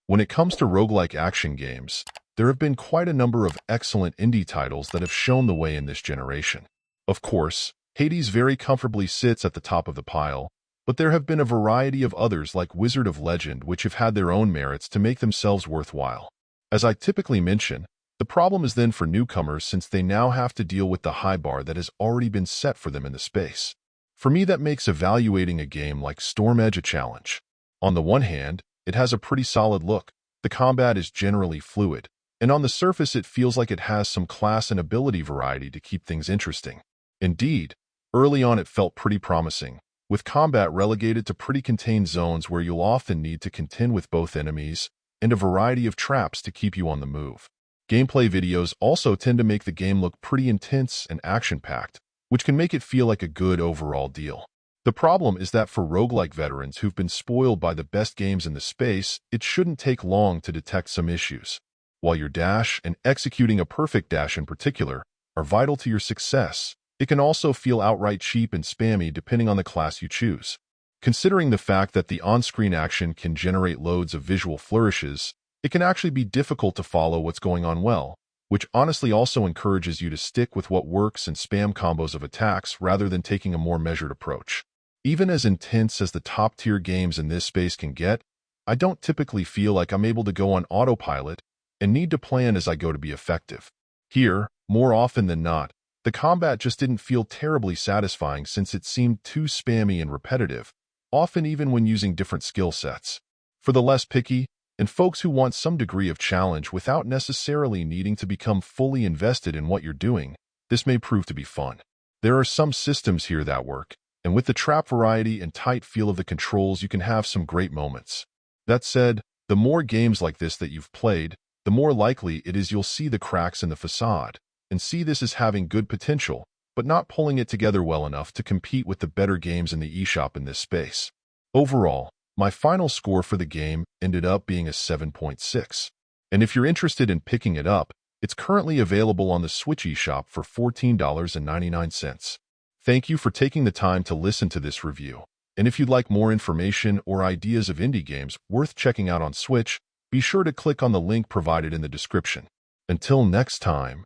When it comes to roguelike action games, there have been quite a number of excellent indie titles that have shown the way in this generation. Of course, Hades very comfortably sits at the top of the pile, but there have been a variety of others like Wizard of Legend which have had their own merits to make themselves worthwhile. As I typically mention, the problem is then for newcomers since they now have to deal with the high bar that has already been set for them in the space. For me, that makes evaluating a game like StormEdge a challenge. On the one hand, it has a pretty solid look, the combat is generally fluid, and on the surface it feels like it has some class and ability variety to keep things interesting. Indeed, early on it felt pretty promising, with combat relegated to pretty contained zones where you'll often need to contend with both enemies and a variety of traps to keep you on the move. Gameplay videos also tend to make the game look pretty intense and action-packed, which can make it feel like a good overall deal. The problem is that for roguelike veterans who've been spoiled by the best games in the space, it shouldn't take long to detect some issues. While your dash, and executing a perfect dash in particular, are vital to your success, it can also feel outright cheap and spammy depending on the class you choose. Considering the fact that the on-screen action can generate loads of visual flourishes, it can actually be difficult to follow what's going on well, which honestly also encourages you to stick with what works and spam combos of attacks rather than taking a more measured approach. Even as intense as the top-tier games in this space can get, I don't typically feel like I'm able to go on autopilot and need to plan as I go to be effective. Here, more often than not, the combat just didn't feel terribly satisfying since it seemed too spammy and repetitive, often even when using different skill sets. For the less picky, and folks who want some degree of challenge without necessarily needing to become fully invested in what you're doing, this may prove to be fun. There are some systems here that work, and with the trap variety and tight feel of the controls, you can have some great moments. That said, the more games like this that you've played, the more likely it is you'll see the cracks in the facade, and see this as having good potential, but not pulling it together well enough to compete with the better games in the eShop in this space. Overall, my final score for the game ended up being a 7.6. And if you're interested in picking it up, it's currently available on the Switch eShop for $14.99. Thank you for taking the time to listen to this review. And if you'd like more information or ideas of indie games worth checking out on Switch, be sure to click on the link provided in the description. Until next time.